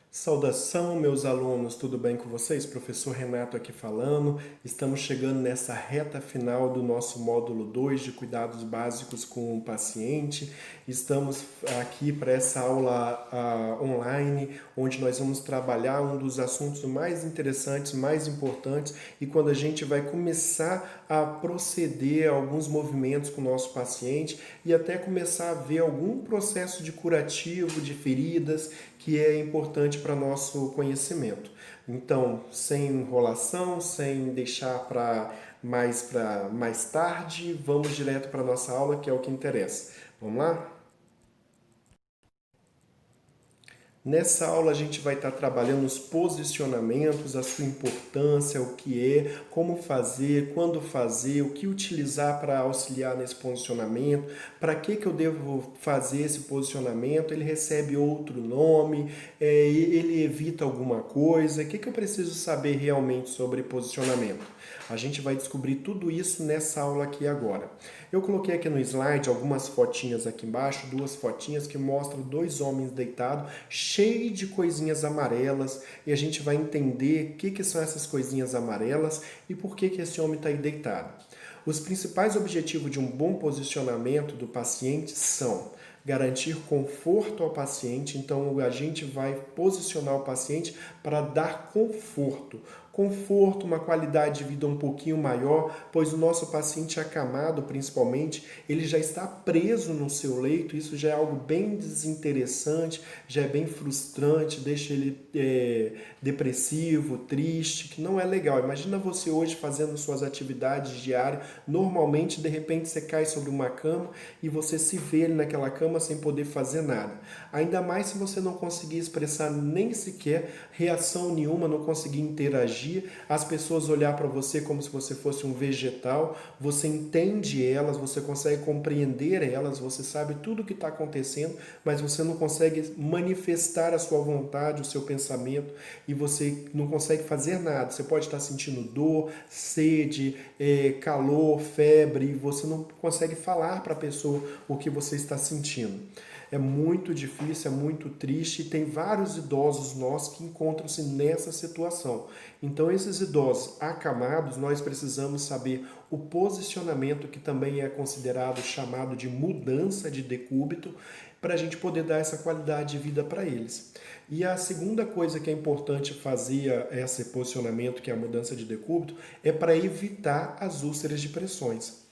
Saudação, meus alunos, tudo bem com vocês? Professor Renato aqui falando. Estamos chegando nessa reta final do nosso módulo 2 de cuidados básicos com o paciente. Estamos aqui para essa aula online, onde nós vamos trabalhar um dos assuntos mais interessantes, mais importantes, e quando a gente vai começar a proceder a alguns movimentos com o nosso paciente e até começar a ver algum processo de curativo de feridas que é importante para nosso conhecimento. Então, sem enrolação, sem deixar para mais tarde, vamos direto para a nossa aula, que é o que interessa. Vamos lá? Nessa aula a gente vai estar trabalhando os posicionamentos, a sua importância, o que é, como fazer, quando fazer, o que utilizar para auxiliar nesse posicionamento, para que eu devo fazer esse posicionamento, ele recebe outro nome, ele evita alguma coisa, o que eu preciso saber realmente sobre posicionamento. A gente vai descobrir tudo isso nessa aula aqui agora. Eu coloquei aqui no slide algumas fotinhas aqui embaixo, duas fotinhas que mostram dois homens deitados, cheio de coisinhas amarelas, e a gente vai entender o que são essas coisinhas amarelas e por que esse homem está aí deitado. Os principais objetivos de um bom posicionamento do paciente são garantir conforto ao paciente, então a gente vai posicionar o paciente para dar conforto. Conforto, uma qualidade de vida um pouquinho maior, pois o nosso paciente acamado, principalmente, ele já está preso no seu leito, isso já é algo bem desinteressante, já é bem frustrante, deixa ele depressivo, triste, que não é legal. Imagina você hoje fazendo suas atividades diárias, normalmente, de repente, você cai sobre uma cama e você se vê ali naquela cama sem poder fazer nada. Ainda mais se você não conseguir expressar nem sequer reação nenhuma, não conseguir interagir, as pessoas olhar para você como se você fosse um vegetal, você entende elas, você consegue compreender elas, você sabe tudo o que está acontecendo, mas você não consegue manifestar a sua vontade, o seu pensamento, e você não consegue fazer nada. Você pode estar sentindo dor, sede, calor, febre, e você não consegue falar para a pessoa o que você está sentindo. É muito difícil, é muito triste, e tem vários idosos nossos que encontram-se nessa situação. Então, esses idosos acamados, nós precisamos saber o posicionamento, que também é considerado, chamado de mudança de decúbito, para a gente poder dar essa qualidade de vida para eles. E a segunda coisa que é importante fazer esse posicionamento, que é a mudança de decúbito, é para evitar as úlceras de pressões.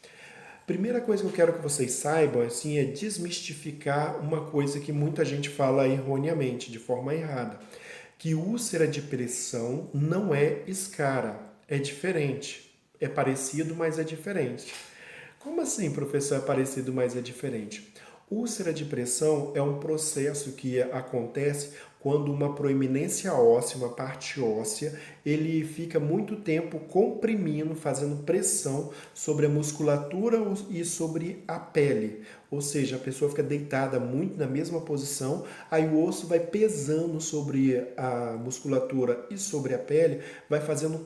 Primeira coisa que eu quero que vocês saibam assim, é desmistificar uma coisa que muita gente fala erroneamente, de forma errada, que úlcera de pressão não é escara, é diferente. É parecido, mas é diferente. Como assim, professor, é parecido, mas é diferente? Úlcera de pressão é um processo que acontece quando uma proeminência óssea, uma parte óssea, ele fica muito tempo comprimindo, fazendo pressão sobre a musculatura e sobre a pele. Ou seja, a pessoa fica deitada muito na mesma posição, aí o osso vai pesando sobre a musculatura e sobre a pele, vai fazendo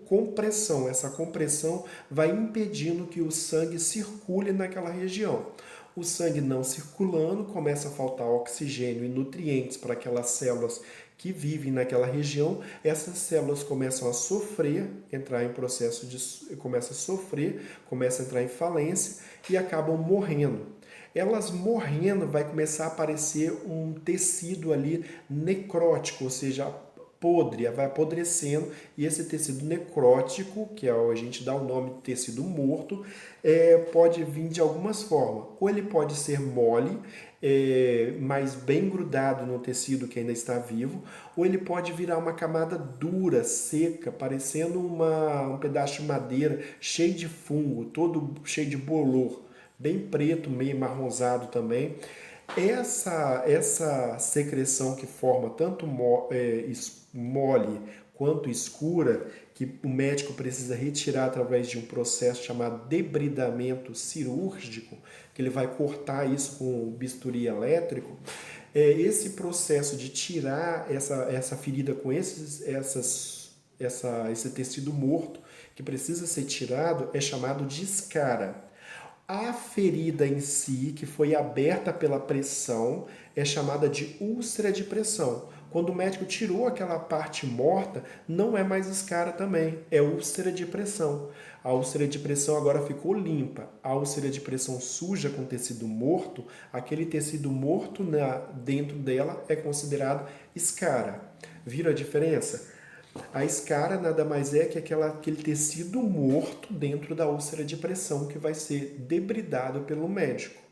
compressão. Essa compressão vai impedindo que o sangue circule naquela região. O sangue não circulando, começa a faltar oxigênio e nutrientes para aquelas células que vivem naquela região. Essas células começam a sofrer, entrar em processo de começa a sofrer, começa a entrar em falência e acabam morrendo. Elas morrendo, vai começar a aparecer um tecido ali necrótico, ou seja, podre, vai apodrecendo, e esse tecido necrótico, que a gente dá o nome de tecido morto, pode vir de algumas formas. Ou ele pode ser mole, mas bem grudado no tecido que ainda está vivo, ou ele pode virar uma camada dura, seca, parecendo um pedaço de madeira cheio de fungo, todo cheio de bolor, bem preto, meio marronzado também. Essa secreção que forma tanto mole quanto escura, que o médico precisa retirar através de um processo chamado debridamento cirúrgico, que ele vai cortar isso com um bisturi elétrico. Esse processo de tirar essa ferida com esse tecido morto que precisa ser tirado é chamado de escara. A ferida em si, que foi aberta pela pressão, é chamada de úlcera de pressão. Quando o médico tirou aquela parte morta, não é mais escara também, é úlcera de pressão. A úlcera de pressão agora ficou limpa. A úlcera de pressão suja com tecido morto, aquele tecido morto dentro dela é considerado escara. Viram a diferença? A escara nada mais é que aquele tecido morto dentro da úlcera de pressão que vai ser debridado pelo médico.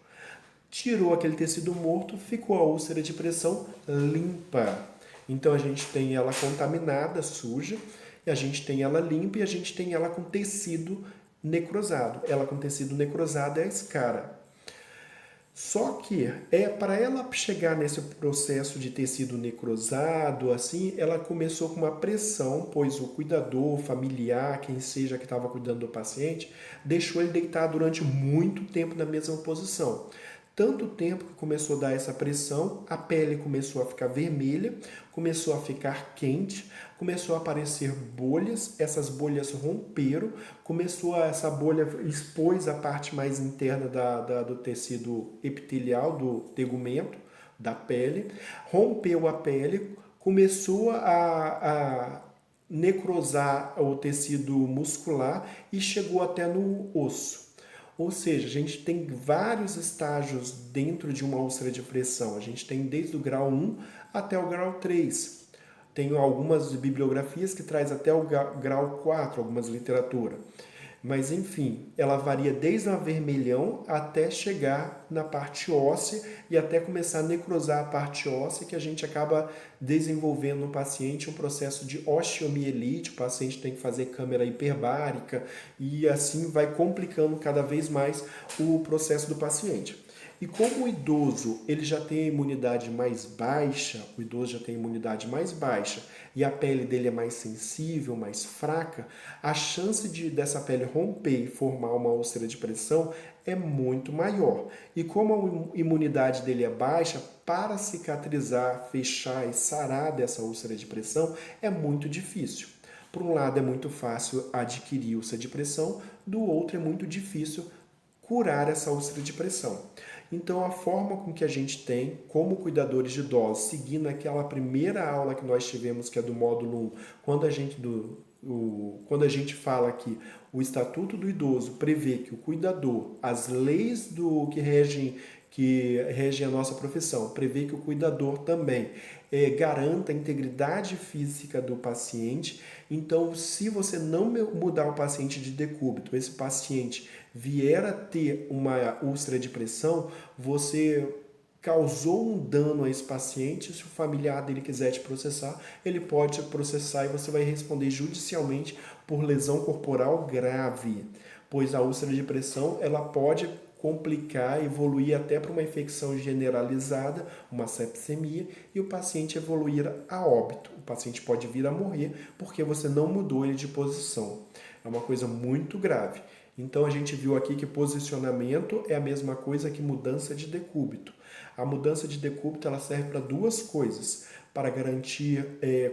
Tirou aquele tecido morto, ficou a úlcera de pressão limpa. Então a gente tem ela contaminada, suja, e a gente tem ela limpa e a gente tem ela com tecido necrosado. Ela com tecido necrosado é a escara. Só que para ela chegar nesse processo de tecido necrosado, assim, ela começou com uma pressão, pois o cuidador, familiar, quem seja que estava cuidando do paciente, deixou ele deitar durante muito tempo na mesma posição. Tanto tempo que começou a dar essa pressão, a pele começou a ficar vermelha, começou a ficar quente, começou a aparecer bolhas, essas bolhas romperam, essa bolha expôs a parte mais interna do tecido epitelial, do tegumento, da pele, rompeu a pele, começou a necrosar o tecido muscular e chegou até no osso. Ou seja, a gente tem vários estágios dentro de uma úlcera de pressão. A gente tem desde o grau 1 até o grau 3. Tem algumas bibliografias que traz até o grau 4, algumas literaturas. Mas enfim, ela varia desde o avermelhão até chegar na parte óssea e até começar a necrosar a parte óssea, que a gente acaba desenvolvendo no paciente um processo de osteomielite. O paciente tem que fazer câmara hiperbárica e assim vai complicando cada vez mais o processo do paciente. E como o idoso ele já tem a imunidade mais baixa, e a pele dele é mais sensível, mais fraca, a chance dessa pele romper e formar uma úlcera de pressão é muito maior. E como a imunidade dele é baixa, para cicatrizar, fechar e sarar dessa úlcera de pressão é muito difícil. Por um lado é muito fácil adquirir úlcera de pressão, do outro é muito difícil curar essa úlcera de pressão. Então, a forma com que a gente tem, como cuidadores de idosos, seguindo aquela primeira aula que nós tivemos, que é do módulo 1, quando a gente fala que o Estatuto do Idoso prevê que o cuidador, as leis que regem a nossa profissão, prevê que o cuidador também garanta a integridade física do paciente. Então, se você não mudar o paciente de decúbito, esse paciente vier a ter uma úlcera de pressão, você causou um dano a esse paciente. Se o familiar dele quiser te processar, ele pode te processar e você vai responder judicialmente por lesão corporal grave, pois a úlcera de pressão ela pode complicar, evoluir até para uma infecção generalizada, uma sepsemia, e o paciente evoluir a óbito. O paciente pode vir a morrer porque você não mudou ele de posição. É uma coisa muito grave. Então a gente viu aqui que posicionamento é a mesma coisa que mudança de decúbito. A mudança de decúbito ela serve para duas coisas: para garantir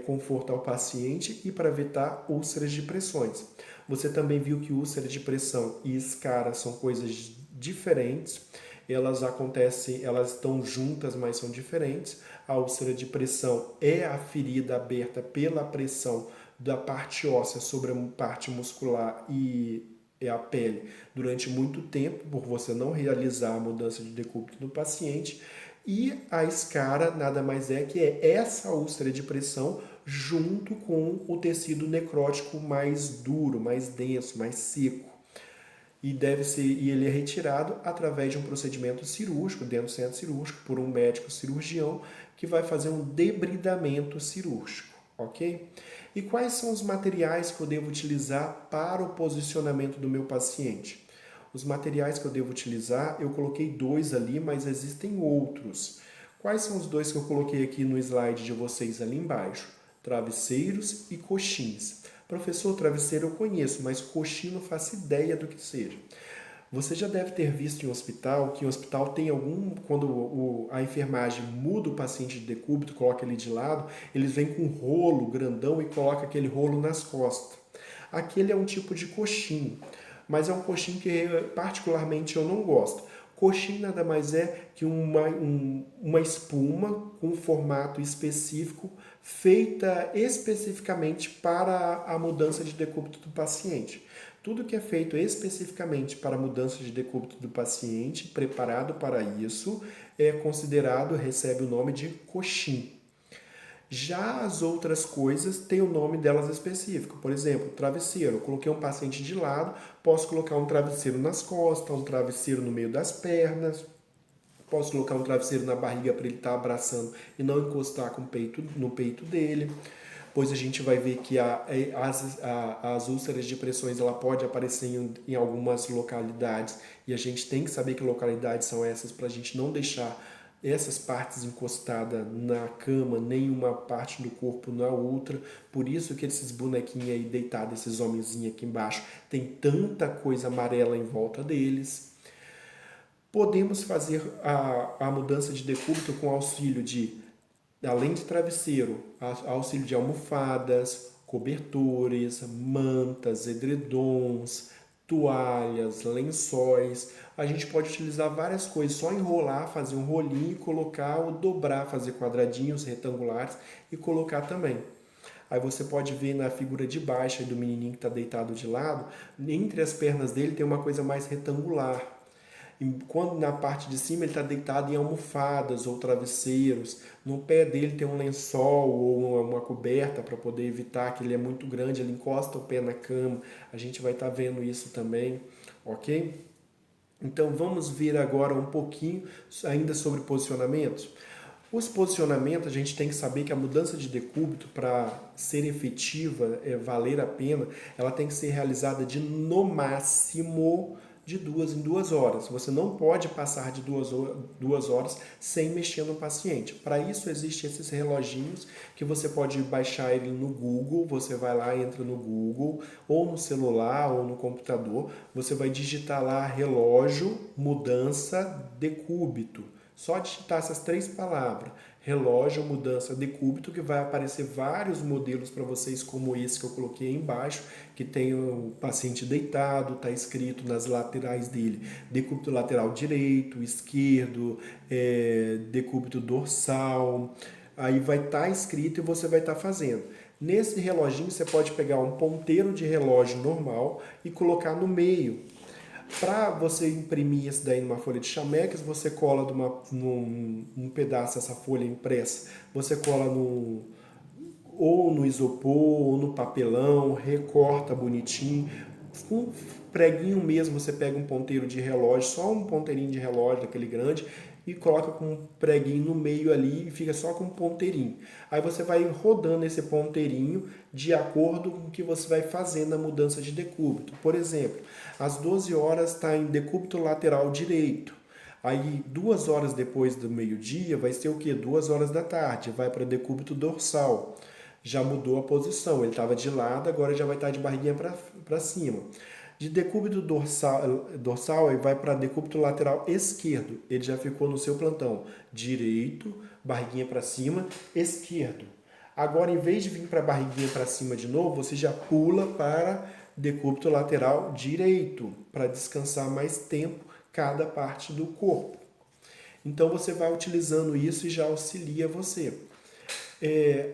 conforto ao paciente e para evitar úlceras de pressões. Você também viu que úlcera de pressão e escara são coisas diferentes. Elas acontecem, elas estão juntas, mas são diferentes. A úlcera de pressão é a ferida aberta pela pressão da parte óssea sobre a parte muscular e a pele durante muito tempo, por você não realizar a mudança de decúbito do paciente. E a escara nada mais é que essa úlcera de pressão junto com o tecido necrótico mais duro, mais denso, mais seco. E ele é retirado através de um procedimento cirúrgico, dentro do centro cirúrgico, por um médico cirurgião, que vai fazer um debridamento cirúrgico, ok? E quais são os materiais que eu devo utilizar para o posicionamento do meu paciente? Os materiais que eu devo utilizar, eu coloquei 2 ali, mas existem outros. Quais são os 2 que eu coloquei aqui no slide de vocês ali embaixo? Travesseiros e coxins. Professor, travesseiro eu conheço, mas coxinha não faço ideia do que seja. Você já deve ter visto em um hospital que o hospital tem quando a enfermagem muda o paciente de decúbito, coloca ele de lado, eles vêm com um rolo grandão e colocam aquele rolo nas costas. Aquele é um tipo de coxinho. mas é um coxim que particularmente eu não gosto. Coxim nada mais é que uma espuma com formato específico, feita especificamente para a mudança de decúbito do paciente. Tudo que é feito especificamente para a mudança de decúbito do paciente, preparado para isso, é considerado, recebe o nome de coxim. Já as outras coisas têm o nome delas específico. Por exemplo, travesseiro. Eu coloquei um paciente de lado, posso colocar um travesseiro nas costas, um travesseiro no meio das pernas, posso colocar um travesseiro na barriga para ele estar abraçando e não encostar no peito dele. Pois a gente vai ver que as úlceras de pressões ela pode aparecer em algumas localidades e a gente tem que saber que localidades são essas para a gente não deixar essas partes encostadas na cama, nenhuma parte do corpo na outra. Por isso que esses bonequinhos aí deitados, esses homenzinhos aqui embaixo, tem tanta coisa amarela em volta deles. Podemos fazer a mudança de decúbito com auxílio de, além de travesseiro, auxílio de almofadas, cobertores, mantas, edredons, toalhas, lençóis. A gente pode utilizar várias coisas, só enrolar, fazer um rolinho, colocar ou dobrar, fazer quadradinhos retangulares e colocar também. Aí você pode ver na figura de baixo do menininho que está deitado de lado, entre as pernas dele tem uma coisa mais retangular. Quando na parte de cima ele está deitado em almofadas ou travesseiros, no pé dele tem um lençol ou uma coberta para poder evitar que ele é muito grande, ele encosta o pé na cama, a gente vai estar vendo isso também, ok? Então vamos ver agora um pouquinho ainda sobre posicionamentos. Os posicionamentos, a gente tem que saber que a mudança de decúbito, para ser efetiva, valer a pena, ela tem que ser realizada de no máximo de 2 em 2 horas. Você não pode passar de 2 horas sem mexer no paciente. Para isso existem esses reloginhos que você pode baixar ele no Google, você vai lá, entra no Google, ou no celular, ou no computador, você vai digitar lá relógio, mudança, decúbito. Só digitar essas 3 palavras, relógio, mudança, decúbito, que vai aparecer vários modelos para vocês, como esse que eu coloquei aí embaixo, que tem o paciente deitado, está escrito nas laterais dele, decúbito lateral direito, esquerdo, decúbito dorsal, aí vai estar escrito e você vai estar fazendo. Nesse reloginho você pode pegar um ponteiro de relógio normal e colocar no meio. Para você imprimir isso daí numa folha de chamex, você cola num pedaço essa folha impressa, você cola ou no isopor, ou no papelão, recorta bonitinho. Com preguinho mesmo, você pega um ponteiro de relógio, só um ponteirinho de relógio daquele grande, e coloca com um preguinho no meio ali e fica só com um ponteirinho. Aí você vai rodando esse ponteirinho de acordo com o que você vai fazendo a mudança de decúbito. Por exemplo, às 12 horas está em decúbito lateral direito. Aí 2 horas depois do meio-dia vai ser o que? 2 horas da tarde, vai para decúbito dorsal. Já mudou a posição, ele estava de lado, agora já vai estar de barriguinha para cima. De decúbito dorsal ele vai para decúbito lateral esquerdo. Ele já ficou no seu plantão. Direito, barriguinha para cima, esquerdo. Agora, em vez de vir para a barriguinha para cima de novo, você já pula para decúbito lateral direito, para descansar mais tempo cada parte do corpo. Então, você vai utilizando isso e já auxilia você.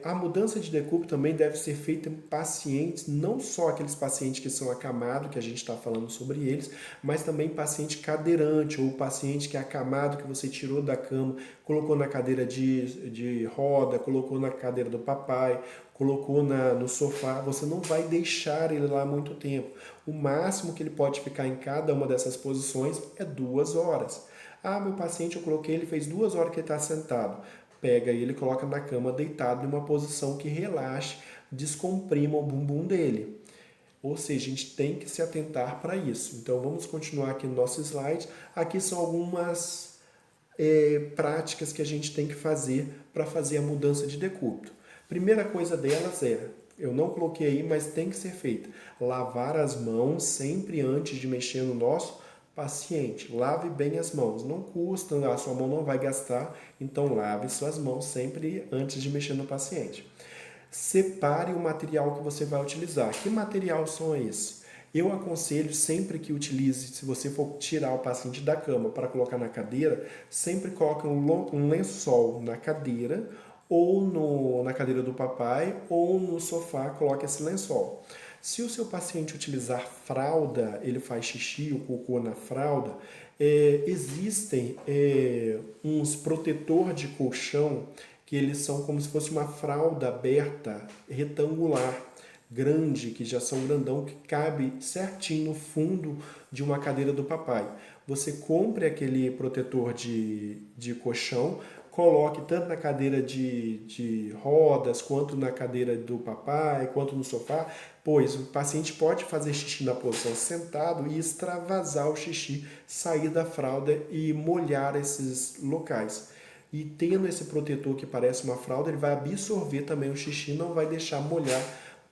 A mudança de decúbito também deve ser feita em pacientes, não só aqueles pacientes que são acamados, que a gente está falando sobre eles, mas também paciente cadeirante ou paciente que é acamado, que você tirou da cama, colocou na cadeira de roda, colocou na cadeira do papai, colocou no sofá. Você não vai deixar ele lá muito tempo. O máximo que ele pode ficar em cada uma dessas posições é 2 horas. Ah, meu paciente, eu coloquei, ele fez 2 horas que ele está sentado. Pega ele e coloca na cama deitado em uma posição que relaxe, descomprima o bumbum dele. Ou seja, a gente tem que se atentar para isso. Então vamos continuar aqui no nosso slide. Aqui são algumas práticas que a gente tem que fazer para fazer a mudança de decúbito. Primeira coisa delas eu não coloquei aí, mas tem que ser feita, lavar as mãos sempre antes de mexer no nosso paciente. Lave bem as mãos, não custa, a sua mão não vai gastar, então lave suas mãos sempre antes de mexer no paciente. Separe o material que você vai utilizar. Que material são esses? Eu aconselho sempre que utilize, se você for tirar o paciente da cama para colocar na cadeira, sempre coloque um lençol na cadeira, ou na cadeira do papai, ou no sofá, coloque esse lençol. Se o seu paciente utilizar fralda, ele faz xixi ou cocô na fralda, existem uns protetor de colchão que eles são como se fosse uma fralda aberta, retangular, grande, que já são grandão, que cabe certinho no fundo de uma cadeira do papai. Você compre aquele protetor de colchão, coloque tanto na cadeira de rodas, quanto na cadeira do papai, quanto no sofá, pois o paciente pode fazer xixi na posição sentado e extravasar o xixi, sair da fralda e molhar esses locais. E tendo esse protetor que parece uma fralda, ele vai absorver também o xixi, não vai deixar molhar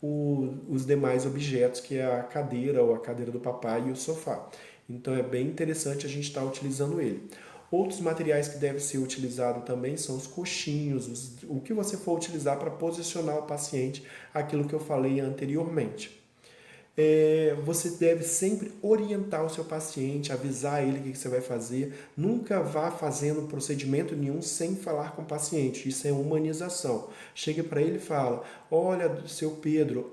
os demais objetos, que é a cadeira ou a cadeira do papai e o sofá. Então é bem interessante a gente estar utilizando ele. Outros materiais que devem ser utilizados também são os coxinhos, o que você for utilizar para posicionar o paciente, aquilo que eu falei anteriormente. Você deve sempre orientar o seu paciente, avisar ele o que você vai fazer. Nunca vá fazendo procedimento nenhum sem falar com o paciente. Isso é humanização. Chega para ele e fala: olha, seu Pedro,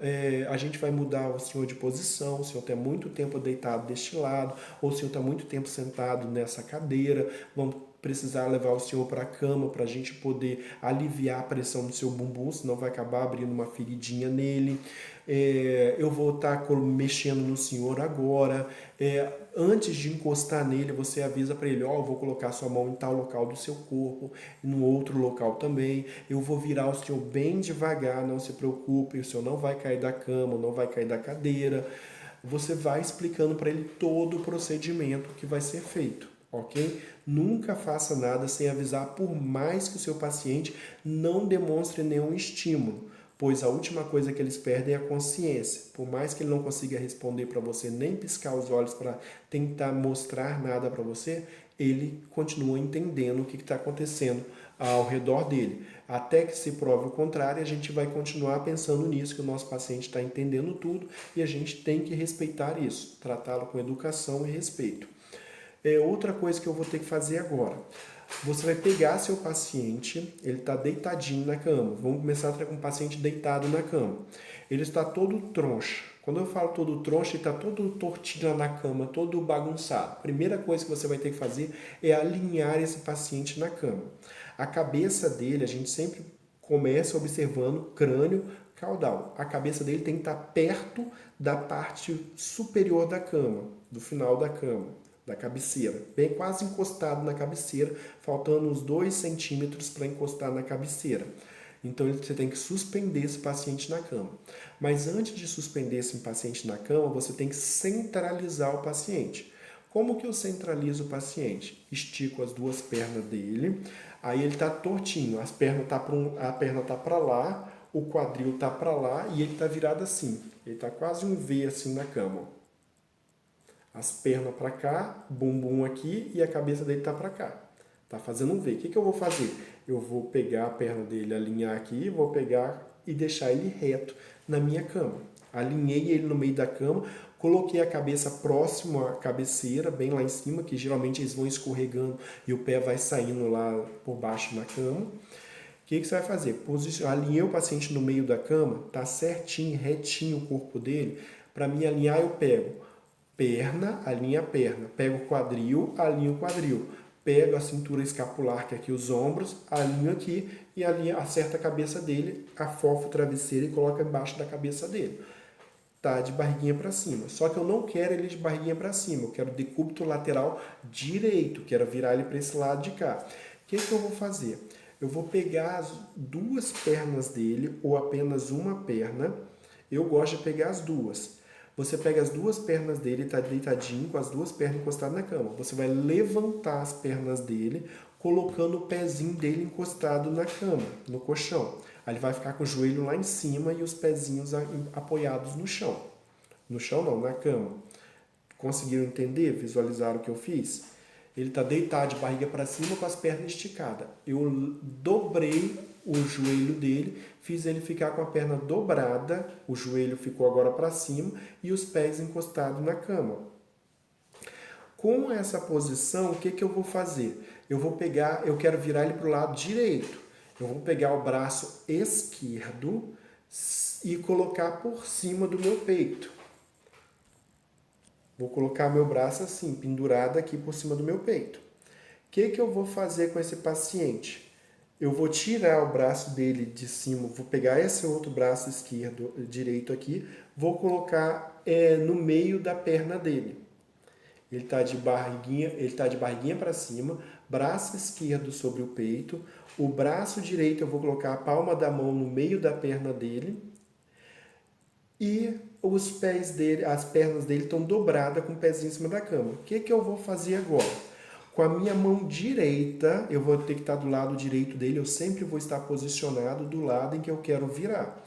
a gente vai mudar o senhor de posição, o senhor está muito tempo deitado deste lado, ou o senhor está muito tempo sentado nessa cadeira, vamos precisar levar o senhor para a cama para a gente poder aliviar a pressão do seu bumbum, senão vai acabar abrindo uma feridinha nele. Eu vou estar mexendo no senhor agora. Antes de encostar nele, você avisa para ele: eu vou colocar sua mão em tal local do seu corpo, no outro local também. Eu vou virar o senhor bem devagar, não se preocupe, o senhor não vai cair da cama, não vai cair da cadeira. Você vai explicando para ele todo o procedimento que vai ser feito, ok? Nunca faça nada sem avisar, por mais que o seu paciente não demonstre nenhum estímulo, pois a última coisa que eles perdem é a consciência. Por mais que ele não consiga responder para você, nem piscar os olhos para tentar mostrar nada para você, ele continua entendendo o que está acontecendo ao redor dele. Até que se prove o contrário, a gente vai continuar pensando nisso, que o nosso paciente está entendendo tudo e a gente tem que respeitar isso, tratá-lo com educação e respeito. Outra coisa que eu vou ter que fazer agora. Você vai pegar seu paciente, ele está deitadinho na cama. Vamos começar com o paciente deitado na cama. Ele está todo troncho. Quando eu falo todo troncho, ele está todo tortinho na cama, todo bagunçado. Primeira coisa que você vai ter que fazer é alinhar esse paciente na cama. A cabeça dele, a gente sempre começa observando crânio, caudal. A cabeça dele tem que estar perto da parte superior da cama, do final da cama, da cabeceira, bem quase encostado na cabeceira, faltando uns 2 centímetros para encostar na cabeceira. Então você tem que suspender esse paciente na cama. Mas antes de suspender esse paciente na cama, você tem que centralizar o paciente. Como que eu centralizo o paciente? Estico as duas pernas dele, aí ele está tortinho, a perna está para lá, o quadril está para lá e ele está virado assim. Ele está quase um V assim na cama. As pernas para cá, bumbum aqui e a cabeça dele está para cá. Tá fazendo um V. O que eu vou fazer? Eu vou pegar a perna dele, alinhar aqui, vou pegar e deixar ele reto na minha cama. Alinhei ele no meio da cama, coloquei a cabeça próximo à cabeceira, bem lá em cima, que geralmente eles vão escorregando e o pé vai saindo lá por baixo na cama. O que você vai fazer? Alinhei o paciente no meio da cama, tá certinho, retinho o corpo dele. Para mim alinhar, eu pego perna, alinha a perna. Pego o quadril, alinho o quadril. Pego a cintura escapular, que é aqui os ombros, alinho aqui e alinho, acerta a cabeça dele, afofo o travesseiro e coloco embaixo da cabeça dele. Tá de barriguinha para cima. Só que eu não quero ele de barriguinha para cima, eu quero decúbito lateral direito, quero virar ele para esse lado de cá. O que eu vou fazer? Eu vou pegar as duas pernas dele, ou apenas uma perna. Eu gosto de pegar as duas. Você pega as duas pernas dele, está deitadinho, com as duas pernas encostadas na cama. Você vai levantar as pernas dele, colocando o pezinho dele encostado na cama, no colchão. Aí ele vai ficar com o joelho lá em cima e os pezinhos apoiados no chão. No chão não, na cama. Conseguiram entender? Visualizaram o que eu fiz? Ele está deitado de barriga para cima com as pernas esticadas. Eu dobrei o joelho dele, fiz ele ficar com a perna dobrada, o joelho ficou agora para cima e os pés encostados na cama. Com essa posição, o que eu vou fazer? Eu quero virar ele para o lado direito. Eu vou pegar o braço esquerdo e colocar por cima do meu peito. Vou colocar meu braço assim, pendurado aqui por cima do meu peito. O que eu vou fazer com esse paciente? Eu vou tirar o braço dele de cima, vou pegar esse outro braço direito aqui, vou colocar no meio da perna dele. Ele está de barriguinha para cima, braço esquerdo sobre o peito, o braço direito eu vou colocar a palma da mão no meio da perna dele e os pés dele, as pernas dele estão dobradas com o pezinho em cima da cama. O que eu vou fazer agora? Com a minha mão direita, eu vou ter que estar do lado direito dele, eu sempre vou estar posicionado do lado em que eu quero virar.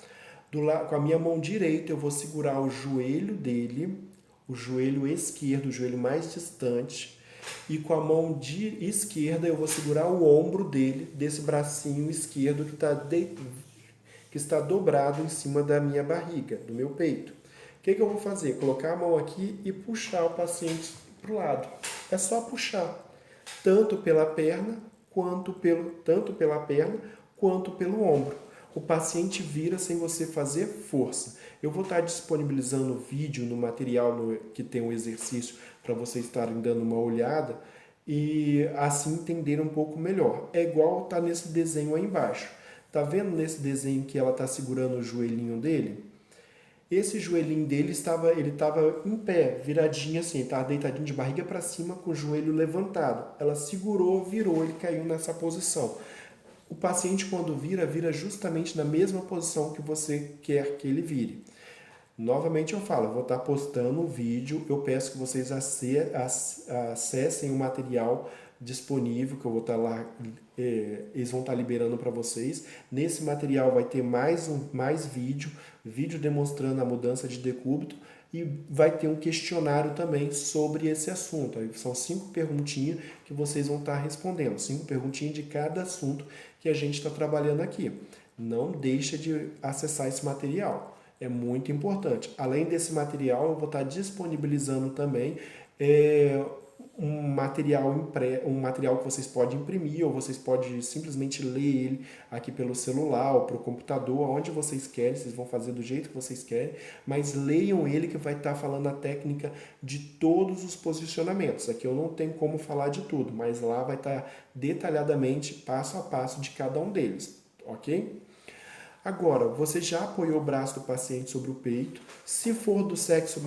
Com a minha mão direita, eu vou segurar o joelho dele, o joelho esquerdo, o joelho mais distante, e com a mão esquerda eu vou segurar o ombro dele, desse bracinho esquerdo que está dobrado em cima da minha barriga, do meu peito. O que eu vou fazer? Colocar a mão aqui e puxar o paciente para o lado. É só puxar, tanto pela perna quanto pelo ombro. O paciente vira sem você fazer força. Eu vou estar disponibilizando vídeo no material que tem um exercício para vocês estarem dando uma olhada e assim entender um pouco melhor. É igual tá nesse desenho aí embaixo. Tá vendo nesse desenho que ela está segurando o joelhinho dele? Esse joelhinho dele estava em pé, viradinho assim, estava deitadinho de barriga para cima com o joelho levantado. Ela segurou, virou, ele caiu nessa posição. O paciente, quando vira justamente na mesma posição que você quer que ele vire. Novamente eu falo, eu vou estar postando um vídeo, eu peço que vocês acessem o material disponível, que eu vou estar lá, eles vão estar liberando para vocês. Nesse material vai ter mais vídeo demonstrando a mudança de decúbito e vai ter um questionário também sobre esse assunto. Aí são 5 perguntinhas que vocês vão estar respondendo, 5 perguntinhas de cada assunto que a gente está trabalhando aqui. Não deixa de acessar esse material. É muito importante. Além desse material, eu vou estar disponibilizando também um material que vocês podem imprimir ou vocês podem simplesmente ler ele aqui pelo celular ou para o computador, onde vocês querem, vocês vão fazer do jeito que vocês querem, mas leiam ele que vai estar falando a técnica de todos os posicionamentos. Aqui eu não tenho como falar de tudo, mas lá vai estar detalhadamente, passo a passo de cada um deles, ok? Agora, você já apoiou o braço do paciente sobre o peito. Se for do sexo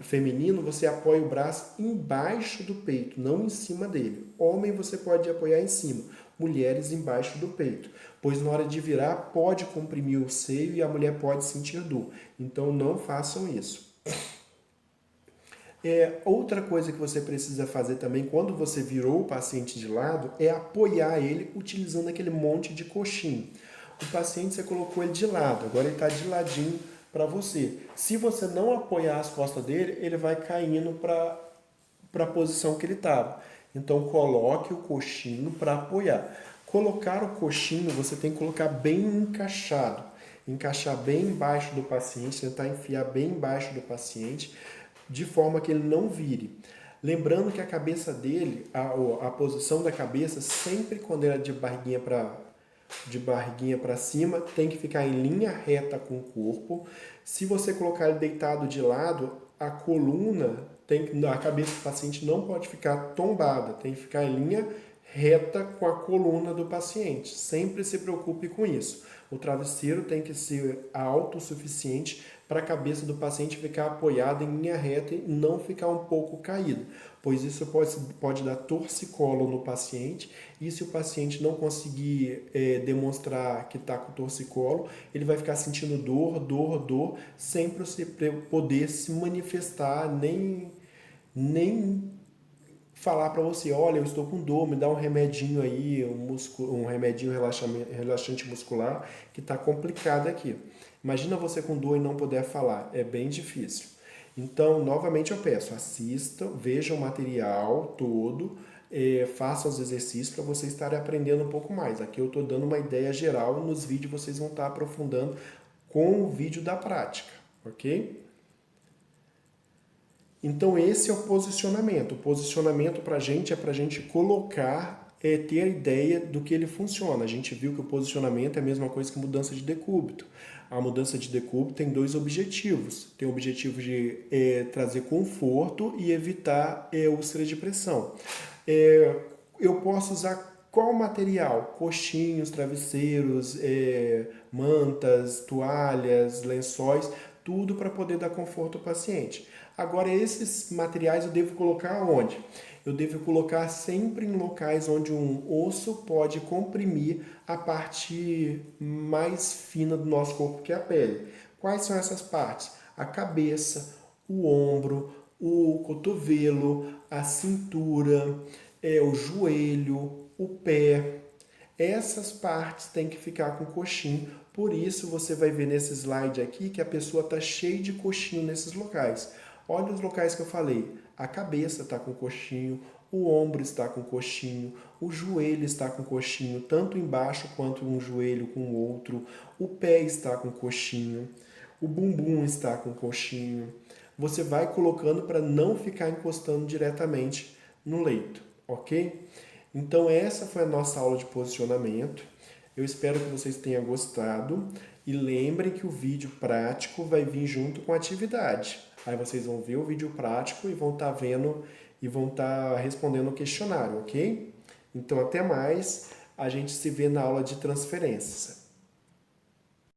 feminino, você apoia o braço embaixo do peito, não em cima dele. Homem você pode apoiar em cima, mulheres embaixo do peito. Pois na hora de virar, pode comprimir o seio e a mulher pode sentir dor. Então não façam isso. Outra coisa que você precisa fazer também, quando você virou o paciente de lado, é apoiar ele utilizando aquele monte de coxinha. O paciente, você colocou ele de lado, agora ele está de ladinho para você. Se você não apoiar as costas dele, ele vai caindo para a posição que ele estava. Então, coloque o coxinho para apoiar. Colocar o coxinho, você tem que colocar bem encaixado. Encaixar bem embaixo do paciente, tentar enfiar bem embaixo do paciente, de forma que ele não vire. Lembrando que a cabeça dele, a posição da cabeça, sempre quando ela é de barriguinha para cima, tem que ficar em linha reta com o corpo. Se você colocar ele deitado de lado, a cabeça do paciente não pode ficar tombada, tem que ficar em linha reta com a coluna do paciente. Sempre se preocupe com isso. O travesseiro tem que ser alto o suficiente para a cabeça do paciente ficar apoiada em linha reta e não ficar um pouco caído, pois isso pode dar torcicolo no paciente, e se o paciente não conseguir demonstrar que está com torcicolo, ele vai ficar sentindo dor, sem poder se manifestar, nem falar para você, olha, eu estou com dor, me dá um remedinho aí, um remedinho relaxante muscular, que está complicado aqui. Imagina você com dor e não poder falar, é bem difícil. Então, novamente eu peço, assista, veja o material todo façam os exercícios para vocês estarem aprendendo um pouco mais. Aqui eu estou dando uma ideia geral e nos vídeos vocês vão estar aprofundando com o vídeo da prática, ok? Então esse é o posicionamento. O posicionamento para a gente é para a gente colocar, ter a ideia do que ele funciona. A gente viu que o posicionamento é a mesma coisa que mudança de decúbito. A mudança de decúbito tem dois objetivos. Tem o objetivo de trazer conforto e evitar úlcera de pressão. Eu posso usar qual material? Coxinhos, travesseiros, mantas, toalhas, lençóis, tudo para poder dar conforto ao paciente. Agora, esses materiais eu devo colocar onde? Eu devo colocar sempre em locais onde um osso pode comprimir a parte mais fina do nosso corpo, que é a pele. Quais são essas partes? A cabeça, o ombro, o cotovelo, a cintura, o joelho, o pé. Essas partes têm que ficar com coxinho. Por isso você vai ver nesse slide aqui que a pessoa está cheia de coxinho nesses locais. Olha os locais que eu falei. A cabeça está com coxinho, o ombro está com coxinho, o joelho está com coxinho, tanto embaixo quanto um joelho com o outro. O pé está com coxinho, o bumbum está com coxinho. Você vai colocando para não ficar encostando diretamente no leito, ok? Então essa foi a nossa aula de posicionamento. Eu espero que vocês tenham gostado e lembrem que o vídeo prático vai vir junto com a atividade. Aí vocês vão ver o vídeo prático e vão estar vendo e vão estar respondendo o questionário, ok? Então até mais, a gente se vê na aula de transferências.